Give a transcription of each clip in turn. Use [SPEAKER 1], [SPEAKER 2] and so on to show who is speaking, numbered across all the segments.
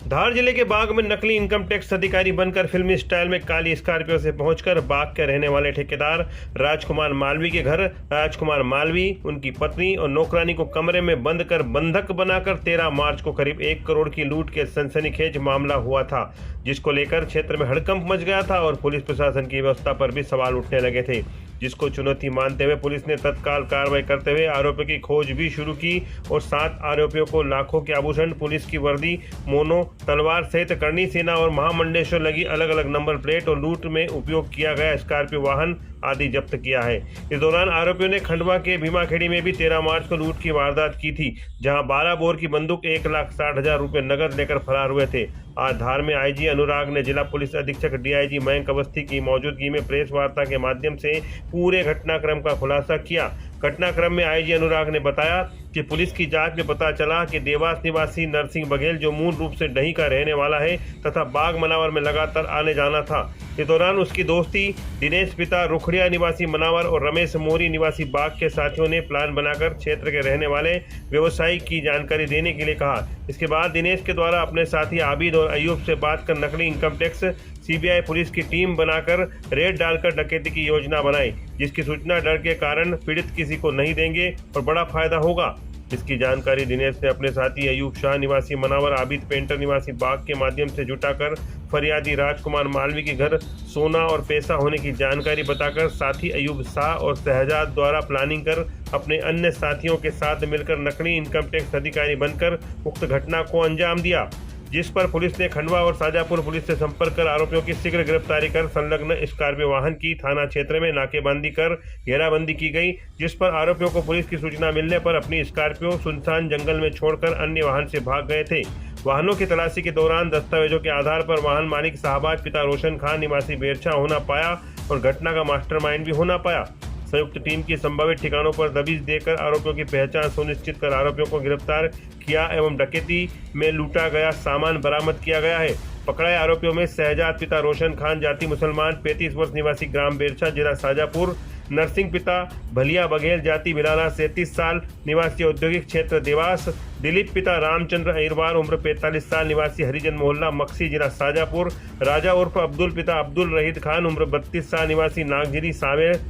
[SPEAKER 1] धार जिले के बाग में नकली इनकम टैक्स अधिकारी बनकर फिल्मी स्टाइल में काली स्कॉर्पियो से पहुंचकर बाग के रहने वाले ठेकेदार राजकुमार मालवी के घर राजकुमार मालवी, उनकी पत्नी और नौकरानी को कमरे में बंद कर बंधक बनाकर 13 मार्च को करीब 1 करोड़ की लूट के सनसनीखेज मामला हुआ था, जिसको लेकर क्षेत्र में हड़कंप मच गया था और पुलिस प्रशासन की व्यवस्था पर भी सवाल उठने लगे थे, जिसको चुनौती मानते हुए पुलिस ने तत्काल कार्रवाई करते हुए आरोपियों की खोज भी शुरू की और 7 आरोपियों को लाखों के आभूषण, पुलिस की वर्दी, मोनो, तलवार सहित करणी सेना और महामंडलेश्वर लगी अलग अलग नंबर प्लेट और लूट में उपयोग किया गया स्कॉर्पियो वाहन आदि जब्त किया है। इस दौरान आरोपियों ने खंडवा के भीमाखेड़ी में भी 13 मार्च को लूट की वारदात की थी, जहां 12 बोर की बंदूक 1,60,000 रुपये नगद लेकर फरार हुए थे। आज धार में आईजी अनुराग ने जिला पुलिस अधीक्षक डीआईजी मयंक अवस्थी की मौजूदगी में प्रेस वार्ता के माध्यम से पूरे घटनाक्रम का खुलासा किया। घटनाक्रम में आईजी अनुराग ने बताया कि पुलिस की जांच में पता चला कि देवास निवासी नरसिंह बघेल, जो मूल रूप से डही का रहने वाला है तथा बाग मनावर में लगातार आने जाना था, इस दौरान उसकी दोस्ती दिनेश पिता रुखड़िया निवासी मनावर और रमेश मोरी निवासी बाग के साथियों ने प्लान बनाकर क्षेत्र के रहने वाले व्यवसायी की जानकारी देने के लिए कहा। इसके बाद दिनेश के द्वारा अपने साथी आबिद और अयूब से बात कर नकली इनकम टैक्स सीबीआई पुलिस की टीम बनाकर रेड डालकर डकैती की योजना बनाई, जिसकी सूचना डर के कारण पीड़ित किसी को नहीं देंगे और बड़ा फायदा होगा। इसकी जानकारी दिनेश ने अपने साथी अयूब शाह निवासी मनावर, आबिद पेंटर निवासी बाग के माध्यम से जुटाकर फरियादी राजकुमार मालवी के घर सोना और पैसा होने की जानकारी बताकर साथी अयूब शाह और शहजाद द्वारा प्लानिंग कर अपने अन्य साथियों के साथ मिलकर नकली इनकम टैक्स अधिकारी बनकर उक्त घटना को अंजाम दिया, जिस पर पुलिस ने खंडवा और शाजापुर पुलिस से संपर्क कर आरोपियों की शीघ्र गिरफ्तारी कर संलग्न स्कॉर्पियो वाहन की थाना क्षेत्र में नाकेबंदी कर घेराबंदी की गई, जिस पर आरोपियों को पुलिस की सूचना मिलने पर अपनी स्कॉर्पियो सुनसान जंगल में छोड़कर अन्य वाहन से भाग गए थे। वाहनों की तलाशी के दौरान दस्तावेजों के आधार पर वाहन मालिक शाहबाज पिता रोशन खान निवासी बेरछा होना पाया और घटना का मास्टरमाइंड भी होना पाया। संयुक्त टीम की संभावित ठिकानों पर दबिश देकर आरोपियों की पहचान सुनिश्चित कर आरोपियों को गिरफ्तार किया एवं डकैती में लूटा गया सामान बरामद किया गया है। पकड़े आरोपियों में शहजाद पिता रोशन खान जाति मुसलमान 35 वर्ष निवासी ग्राम बेरछा जिला शाजापुर, नरसिंह पिता भलिया बघेल जाति भिलाना 37 साल निवासी औद्योगिक क्षेत्र देवास, दिलीप पिता रामचंद्र अहिरवार उम्र 45 साल निवासी हरिजन मोहल्ला मक्सी जिला शाजापुर, राजा उर्फ अब्दुल पिता अब्दुल रहीद खान उम्र 32 साल निवासी नागझिरी सावेर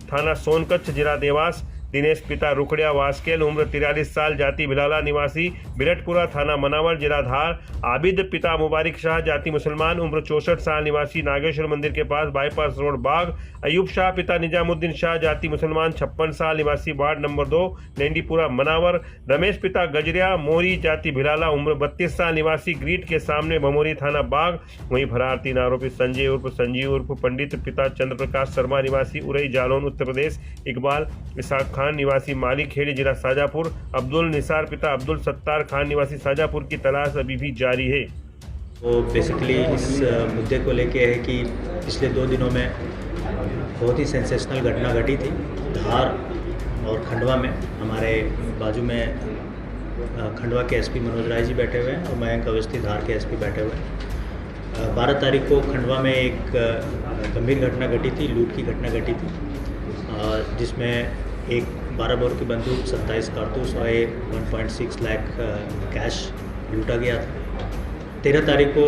[SPEAKER 1] थाना सोनकच्छ जिला देवास, दिनेश पिता रुखड़िया वास्केल उम्र 43 साल जाति बिलाला निवासी बिरटपुरा थाना मनावर जिला धार, आबिद पिता मुबारिक शाह जाति मुसलमान उम्र 64 साल निवासी नागेश्वर मंदिर के पास बाईपास रोड बाग, अयूब शाह पिता निजामुद्दीन शाह जाति मुसलमान 56 साल निवासी वार्ड नंबर 2 लेंडीपुरा मनावर, रमेश पिता गजरिया मोरी जाति भिलाला उम्र 32 साल निवासी ग्रीट के सामने भमोरी थाना बाग। वहीं फरार 3 आरोपी संजय उर्फ संजीव उर्फ पंडित पिता चंद्रप्रकाश शर्मा निवासी उरई जालौन उत्तर प्रदेश, इकबाल इसाक खान निवासी माली खेड़ी जिला शाजापुर, अब्दुल निसार पिता अब्दुल सत्तार खान निवासी शाजापुर की तलाश अभी भी जारी है।
[SPEAKER 2] तो बेसिकली इस मुद्दे को लेके है कि पिछले 2 दिनों में बहुत ही सेंसेशनल घटना घटी थी धार और खंडवा में। हमारे बाजू में खंडवा के एसपी मनोज राय जी बैठे हुए हैं और मयंक अवस्थी धार के एसपी बैठे हुए हैं। 12 तारीख को खंडवा में एक गंभीर घटना घटी थी, लूट की घटना घटी थी, जिसमें एक 12 बोर की बंदूक, 27 कारतूस और 1.6 लाख कैश लूटा गया था। 13 तारीख को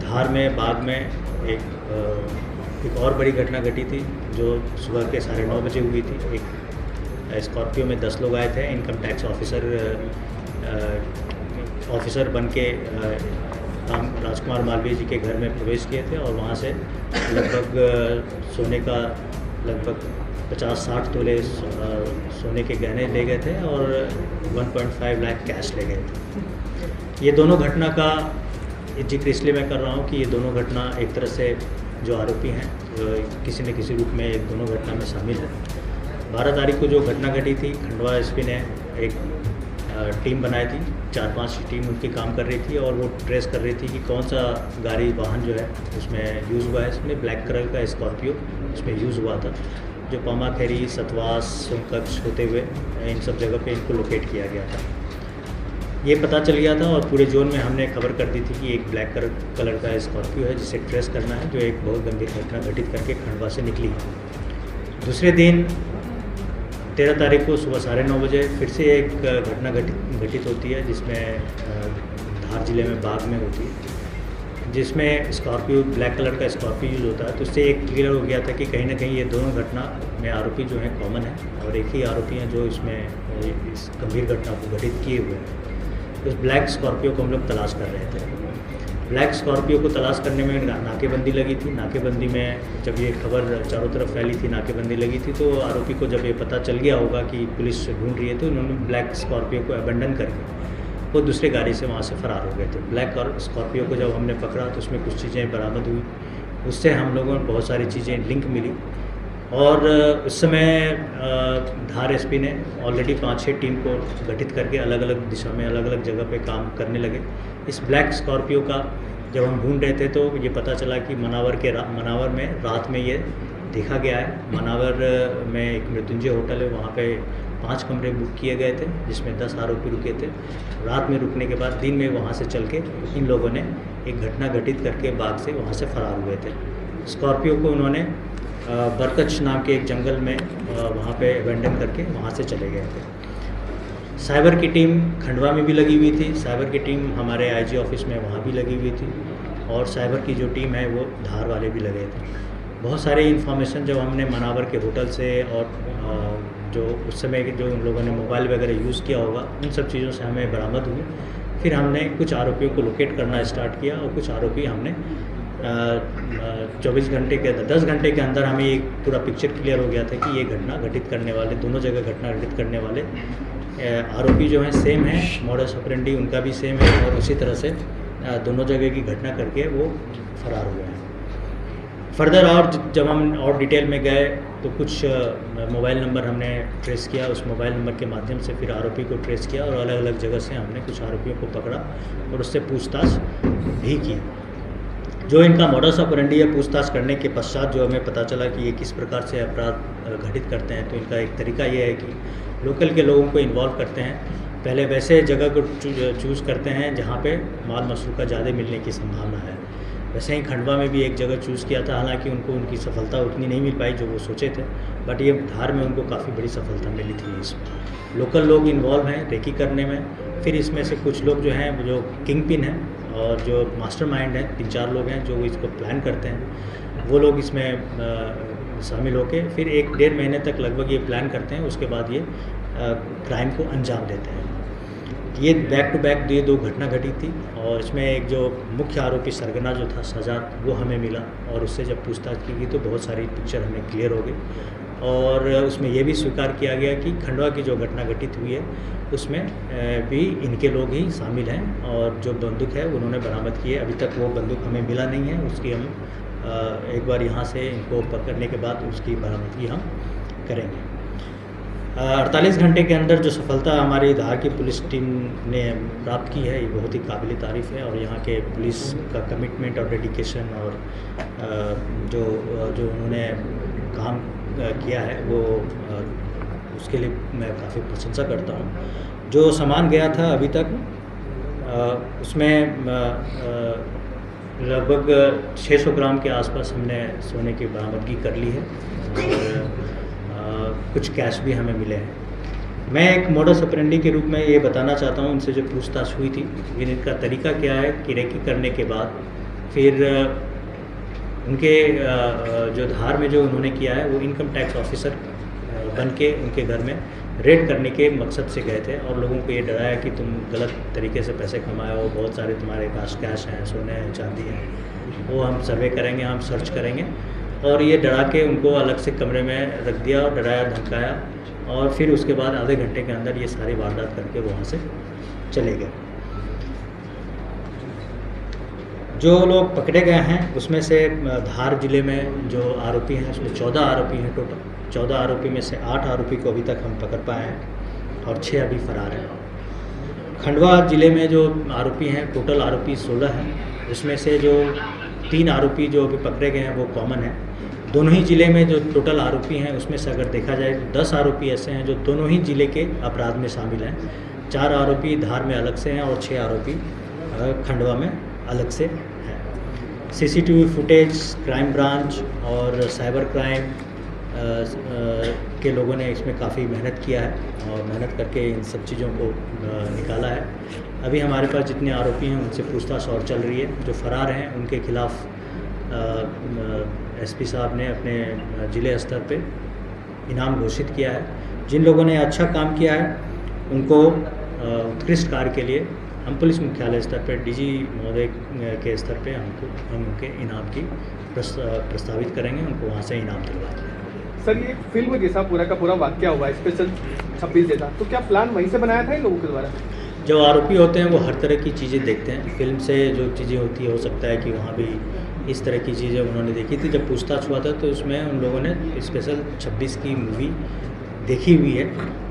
[SPEAKER 2] धार में बाग में एक और बड़ी घटना घटी थी, जो सुबह के 9:30 बजे हुई थी। एक स्कॉर्पियो में 10 लोग आए थे, इनकम टैक्स ऑफिसर बन के हम राजकुमार मालवीय जी के घर में प्रवेश किए थे और वहाँ से लगभग सोने का लगभग 50-60 तोले सोने के गहने ले गए थे और 1.5 लाख कैश ले गए थे। ये दोनों घटना का जिक्र इसलिए मैं कर रहा हूँ कि ये दोनों घटना एक तरह से जो आरोपी हैं किसी न किसी रूप में ये दोनों घटना में शामिल है। 12 तारीख को जो घटना घटी थी, खंडवा एसपी ने एक टीम बनाई थी, 4-5 टीम उनकी काम कर रही थी और वो ट्रेस कर रही थी कि कौन सा गाड़ी वाहन जो है उसमें यूज़ हुआ है। इसमें ब्लैक कलर का स्कॉर्पियो इसमें यूज़ हुआ था, जो पामाखेरी, सतवास, सोनकच्छ होते हुए इन सब जगह पे इनको लोकेट किया गया था। ये पता चल गया था और पूरे जोन में हमने खबर कर दी थी कि एक ब्लैक कलर का स्कॉर्पियो है जिसे ट्रेस करना है, जो एक बहुत गंभीर घटना घटित करके खंडवा से निकली है। दूसरे दिन 13 तारीख को सुबह 9:30 बजे फिर से एक घटना घटित होती है, जिसमें धार जिले में बाग में होती है, जिसमें स्कॉर्पियो, ब्लैक कलर का स्कॉर्पियो यूज़ होता है। तो उससे एक क्लियर हो गया था कि कहीं ना कहीं ये दोनों घटना में आरोपी जो हैं कॉमन है और एक ही आरोपी हैं जो इसमें इस गंभीर घटना को घटित किए हुए हैं। तो उस ब्लैक स्कॉर्पियो को हम लोग तलाश कर रहे थे। ब्लैक स्कॉर्पियो को तलाश करने में नाकेबंदी लगी थी। नाकेबंदी में जब ये खबर चारों तरफ फैली थी, नाकेबंदी लगी थी, तो आरोपी को जब ये पता चल गया होगा कि पुलिस ढूंढ रही है, तो उन्होंने ब्लैक स्कॉर्पियो को अबंडन करके वो दूसरे गाड़ी से वहाँ से फ़रार हो गए थे। ब्लैक स्कॉर्पियो को जब हमने पकड़ा तो उसमें कुछ चीज़ें बरामद हुई, उससे हम लोगों को बहुत सारी चीज़ें लिंक मिली। और उस समय धार एसपी ने ऑलरेडी 5-6 टीम को गठित करके अलग अलग दिशा में, अलग अलग जगह पे काम करने लगे। इस ब्लैक स्कॉर्पियो का जब हम ढूंढ रहे थे तो ये पता चला कि मनावर में रात में ये देखा गया है। मनावर में एक मृत्युंजय होटल है, वहाँ पे 5 कमरे बुक किए गए थे, जिसमें 10 आरोपी रुके थे। रात में रुकने के बाद दिन में वहाँ से चल के इन लोगों ने एक घटना घटित करके बाग से वहाँ से फ़रार हुए थे। स्कॉर्पियो को उन्होंने बरकच नाम के एक जंगल में वहाँ पे अबेंडन करके वहाँ से चले गए थे। साइबर की टीम खंडवा में भी लगी हुई थी, साइबर की टीम हमारे आईजी ऑफिस में वहाँ भी लगी हुई थी, और साइबर की जो टीम है वो धार वाले भी लगे थे। बहुत सारे इन्फॉर्मेशन जब हमने मनावर के होटल से और जो उस समय के जो उन लोगों ने मोबाइल वगैरह यूज़ किया होगा, उन सब चीज़ों से हमें बरामद हुई। फिर हमने कुछ आरोपियों को लोकेट करना स्टार्ट किया और कुछ आरोपी हमने 24 घंटे के 10 घंटे के अंदर हमें एक पूरा पिक्चर क्लियर हो गया था कि ये घटना घटित करने वाले, दोनों जगह घटना घटित करने वाले आरोपी जो हैं सेम हैं, मॉडस ऑपरेंडी उनका भी सेम है, और उसी तरह से दोनों जगह की घटना करके वो फरार हुए हैं। फर्दर और जब हम और डिटेल में गए तो कुछ मोबाइल नंबर हमने ट्रेस किया, उस मोबाइल नंबर के माध्यम से फिर आरोपी को ट्रेस किया और अलग अलग जगह से हमने कुछ आरोपियों को पकड़ा और उससे पूछताछ भी की। जो इनका मॉडस ऑपरेंडी है, पूछताछ करने के पश्चात जो हमें पता चला कि ये किस प्रकार से अपराध घटित करते हैं, तो इनका एक तरीका ये है कि लोकल के लोगों को इन्वॉल्व करते हैं। पहले वैसे जगह को चूज़ करते हैं जहाँ पे माल मसरूक़ का ज़्यादा मिलने की संभावना है। वैसे ही खंडवा में भी एक जगह चूज़ किया था, हालांकि उनको उनकी सफलता उतनी नहीं मिल पाई जो वो सोचे थे, बट ये धार में उनको काफ़ी बड़ी सफलता मिली थी। इसमें लोकल लोग इन्वॉल्व हैं रेकी करने में। फिर इसमें से कुछ लोग जो हैं जो किंग पिन हैं और जो मास्टरमाइंड हैं, 3-4 लोग हैं जो इसको प्लान करते हैं, वो लोग इसमें शामिल होके फिर 1-1.5 महीने तक लगभग ये प्लान करते हैं। उसके बाद ये क्राइम को अंजाम देते हैं। ये बैक टू बैक ये 2 घटना घटी थी, और इसमें एक जो मुख्य आरोपी सरगना जो था सजाद, वो हमें मिला और उससे जब पूछताछ की गई तो बहुत सारी पिक्चर हमें क्लियर हो गई। और उसमें ये भी स्वीकार किया गया कि खंडवा की जो घटना घटित हुई है उसमें भी इनके लोग ही शामिल हैं, और जो बंदूक है उन्होंने बरामद की है। अभी तक वो बंदूक हमें मिला नहीं है, उसकी हम एक बार यहाँ से इनको पकड़ने के बाद उसकी बरामदगी हम करेंगे। 48 घंटे के अंदर जो सफलता हमारी धार की पुलिस टीम ने प्राप्त की है, ये बहुत ही काबिल तारीफ़ है, और यहाँ के पुलिस का कमिटमेंट और डेडिकेशन और जो उन्होंने काम किया है वो उसके लिए मैं काफ़ी प्रशंसा करता हूँ। जो सामान गया था अभी तक उसमें लगभग 600 ग्राम के आसपास हमने सोने की बरामदगी कर ली है, और कुछ कैश भी हमें मिले हैं। मैं एक मॉडस ऑपरेंडी के रूप में ये बताना चाहता हूँ, इनसे जो पूछताछ हुई थी, इनका तरीका क्या है कि रेकी करने के बाद फिर उनके जो धार में जो उन्होंने किया है वो इनकम टैक्स ऑफिसर बन के उनके घर में रेड करने के मकसद से गए थे, और लोगों को ये डराया कि तुम गलत तरीके से पैसे कमाए हो, बहुत सारे तुम्हारे पास कैश हैं, सोने हैं, चांदी है, वो हम सर्वे करेंगे, हम सर्च करेंगे। और ये डरा के उनको अलग से कमरे में रख दिया और डराया धमकाया, और फिर उसके बाद आधे घंटे के अंदर ये सारी वारदात करके वहाँ से चले गए। जो लोग पकड़े गए हैं उसमें से धार जिले में जो आरोपी हैं उसमें 14 आरोपी हैं टोटल। 14 आरोपी में से 8 आरोपी को अभी तक हम पकड़ पाए हैं और 6 अभी फरार हैं। खंडवा जिले में जो आरोपी हैं टोटल आरोपी 16 हैं, उसमें से जो 3 आरोपी जो अभी पकड़े गए हैं वो कॉमन है। दोनों ही ज़िले में जो टोटल आरोपी हैं उसमें से अगर देखा जाए तो 10 आरोपी ऐसे हैं जो दोनों ही ज़िले के अपराध में शामिल हैं। 4 आरोपी धार में अलग से हैं और 6 आरोपी खंडवा में अलग से हैं। सीसीटीवी फुटेज, क्राइम ब्रांच और साइबर क्राइम के लोगों ने इसमें काफ़ी मेहनत किया है और मेहनत करके इन सब चीज़ों को निकाला है। अभी हमारे पास जितने आरोपी हैं उनसे पूछताछ और चल रही है। जो फरार हैं उनके खिलाफ एसपी साहब ने अपने ज़िले स्तर पे इनाम घोषित किया है। जिन लोगों ने अच्छा काम किया है उनको उत्कृष्ट कार्य के लिए हम पुलिस मुख्यालय स्तर पर डीजी महोदय के स्तर पे हम उनके इनाम की प्रस्तावित करेंगे, उनको वहाँ से इनाम दिलवाएंगे।
[SPEAKER 3] सर, ये फिल्म जैसा पूरा का पूरा वाकया हुआ है स्पेशल 26 जैसा, तो क्या प्लान वहीं से बनाया था इन लोगों के द्वारा?
[SPEAKER 2] जो आरोपी होते हैं वो हर तरह की चीज़ें देखते हैं। फिल्म से जो चीज़ें होती है हो सकता है कि वहाँ भी इस तरह की चीज़ें उन्होंने देखी थी। जब पूछताछ हुआ था तो उसमें उन लोगों ने स्पेशल 26 की मूवी देखी हुई है।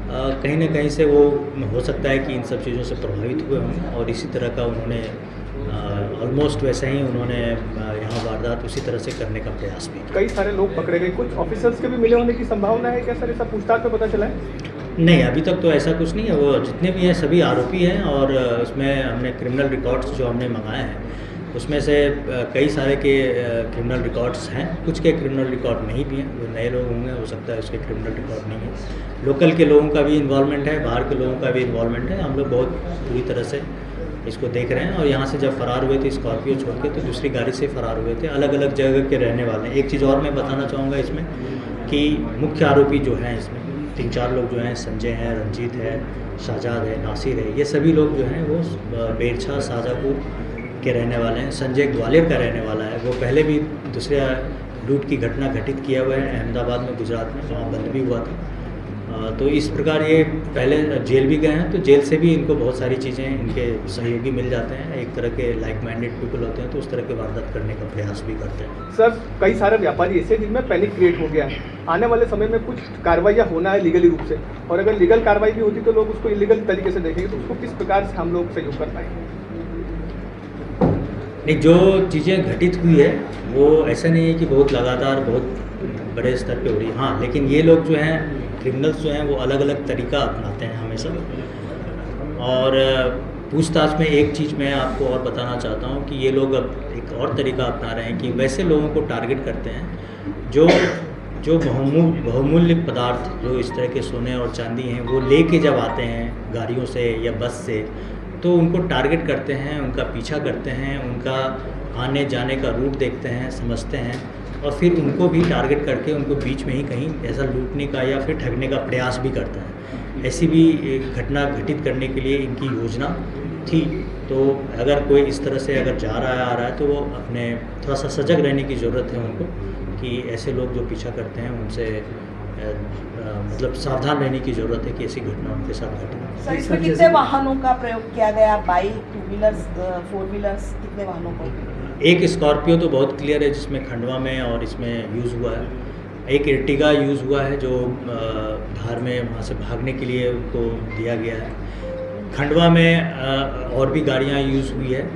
[SPEAKER 2] कहीं ना कहीं से वो हो सकता है कि इन सब चीज़ों से प्रभावित हुए हों और इसी तरह का उन्होंने ऑलमोस्ट वैसा ही उन्होंने यहाँ वारदात उसी तरह से करने का प्रयास भी।
[SPEAKER 3] कई सारे लोग पकड़े गए, कुछ ऑफिसर्स के भी मिले होने की संभावना है क्या सर? ऐसा पूछताछ में पता चला है?
[SPEAKER 2] नहीं, अभी तक तो ऐसा कुछ नहीं है। वो जितने भी हैं सभी आरोपी हैं और उसमें हमने क्रिमिनल रिकॉर्ड्स जो हमने मंगाए हैं उसमें से कई सारे के क्रिमिनल रिकॉर्ड्स हैं, कुछ के क्रिमिनल रिकॉर्ड नहीं भी हैं। जो नए लोग होंगे हो सकता है उसके क्रिमिनल रिकॉर्ड नहीं है। लोकल के लोगों का भी इन्वॉल्वमेंट है, बाहर के लोगों का भी इन्वॉल्वमेंट है। हम लोग बहुत पूरी तरह से इसको देख रहे हैं। और यहाँ से जब फरार हुए थे स्कॉर्पियो छोड़ के तो दूसरी गाड़ी से फरार हुए थे। अलग अलग जगह के रहने वाले हैं। एक चीज़ और मैं बताना चाहूँगा इसमें कि मुख्य आरोपी जो हैं इसमें 3-4 लोग जो हैं, संजय हैं, रंजीत है, शाहजाद है, नासिर है, ये सभी लोग जो हैं वो बेरछा शाहजहाँपुर के रहने वाले हैं। संजय ग्वालियर का रहने वाला है। वो पहले भी दूसरे लूट की घटना घटित किया हुआ है अहमदाबाद में, गुजरात में, वहाँ बंद भी हुआ था। तो इस प्रकार ये पहले जेल भी गए हैं, तो जेल से भी इनको बहुत सारी चीज़ें इनके सहयोगी मिल जाते हैं। एक तरह के लाइक माइंडेड पीपल होते हैं तो उस तरह के वारदात करने का प्रयास भी करते हैं।
[SPEAKER 3] सर, कई सारे व्यापारी ऐसे जिनमें पैनिक क्रिएट हो गया है। आने वाले समय में कुछ कार्रवाइयाँ होना है लीगली रूप से, और अगर लीगल कार्रवाई भी होती तो लोग उसको इलीगल तरीके से देखेंगे, तो उसको किस प्रकार से हम लोग सहयोग कर पाएंगे?
[SPEAKER 2] नहीं, जो चीज़ें घटित हुई है वो ऐसा नहीं है कि बहुत लगातार बहुत बड़े स्तर पे हो रही है। हाँ, लेकिन ये लोग जो हैं क्रिमिनल्स जो हैं वो अलग अलग तरीका अपनाते हैं हमेशा। और पूछताछ में एक चीज़ मैं आपको और बताना चाहता हूँ कि ये लोग अब एक और तरीका अपना रहे हैं कि वैसे लोगों को टारगेट करते हैं जो बहुमूल्य पदार्थ, जो इस तरह के सोने और चांदी हैं, वो लेके जब आते हैं गाड़ियों से या बस से, तो उनको टारगेट करते हैं, उनका पीछा करते हैं, उनका आने जाने का रूट देखते हैं, समझते हैं और फिर उनको भी टारगेट करके उनको बीच में ही कहीं ऐसा लूटने का या फिर ठगने का प्रयास भी करता है। ऐसी भी एक घटना घटित करने के लिए इनकी योजना थी। तो अगर कोई इस तरह से अगर जा रहा है आ रहा है तो वो अपने थोड़ा सा सजग रहने की ज़रूरत है उनको, कि ऐसे लोग जो पीछा करते हैं उनसे मतलब सावधान रहने की ज़रूरत है कि ऐसी घटना उनके साथ घटे।
[SPEAKER 4] सर, इसमें कितने वाहनों का प्रयोग किया गया? बाइक, 2 व्हीलर्स, 4 व्हीलर्स, कितने वाहनों को?
[SPEAKER 2] एक स्कॉर्पियो तो बहुत क्लियर है जिसमें खंडवा में और इसमें यूज़ हुआ है। एक एर्टिगा यूज़ हुआ है जो धार में वहाँ से भागने के लिए उनको दिया गया है। खंडवा में और भी गाड़ियाँ यूज़ हुई है,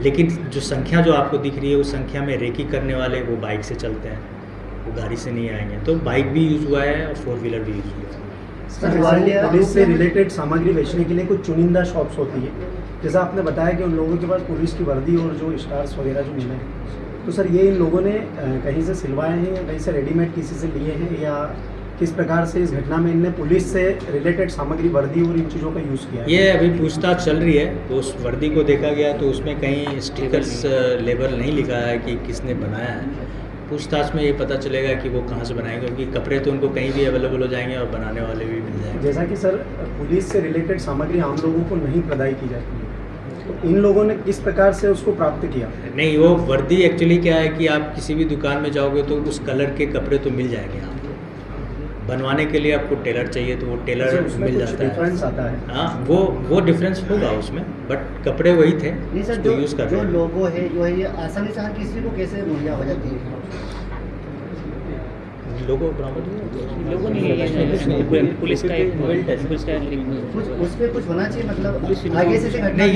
[SPEAKER 2] लेकिन जो संख्या जो आपको दिख रही है उस संख्या में रेकी करने वाले वो बाइक से चलते हैं, वो गाड़ी से नहीं आएंगे। तो बाइक भी यूज़ हुआ है और 4 व्हीलर भी यूज़ हुआ है।
[SPEAKER 5] सर, पुलिस से रिलेटेड सामग्री बेचने के लिए कुछ चुनिंदा शॉप्स होती है, जैसा आपने बताया कि उन लोगों के पास पुलिस की वर्दी और जो स्टार्स वगैरह जो मिले हैं, तो सर ये इन लोगों ने कहीं से सिलवाए हैं या कहीं से रेडीमेड किसी से लिए हैं, या किस प्रकार से इस घटना में इनने पुलिस से रिलेटेड सामग्री, वर्दी और इन चीज़ों का यूज़ किया है?
[SPEAKER 2] ये अभी पूछताछ चल रही है। तो उस वर्दी को देखा गया तो उसमें कहीं स्टिकर्स लेबल नहीं लिखा है कि किसने बनाया है। पूछताछ में ये पता चलेगा कि वो कहाँ से बनाएंगे, क्योंकि कपड़े तो उनको कहीं भी अवेलेबल हो जाएंगे और बनाने वाले भी मिल जाएंगे।
[SPEAKER 5] जैसा कि सर पुलिस से रिलेटेड सामग्री आम लोगों को नहीं प्रदान की जाती है, तो इन लोगों ने किस प्रकार से उसको प्राप्त किया?
[SPEAKER 2] नहीं, वो वर्दी एक्चुअली क्या है कि आप किसी भी दुकान में जाओगे तो उस कलर के कपड़े तो मिल जाएंगे आपको। बनवाने के लिए आपको टेलर चाहिए तो वो टेलर मिल जाता है।
[SPEAKER 5] डिफरेंस आता है?
[SPEAKER 2] हाँ, वो डिफरेंस होगा उसमें, बट कपड़े वही थे।
[SPEAKER 6] नहीं सर,
[SPEAKER 2] जो यूज़ कर
[SPEAKER 6] जो लोगो है जो है ये आसानी से हर किसी को कैसे मुहैया हो जाती है?
[SPEAKER 2] लोगो बरामद हुआ?
[SPEAKER 7] लोगों नहीं है, पुलिस का एक
[SPEAKER 6] उस पर कुछ होना चाहिए, मतलब आगे से घटना
[SPEAKER 2] नहीं,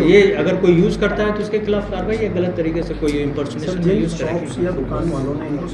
[SPEAKER 2] ये अगर कोई यूज़ करता है तो उसके खिलाफ कार्रवाई है। गलत तरीके से कोई
[SPEAKER 5] सर,
[SPEAKER 2] इम्पर्सनेशन
[SPEAKER 5] जिन
[SPEAKER 2] यूज़ करेंगे।
[SPEAKER 5] शॉप्स या दुकान वालों ने इनको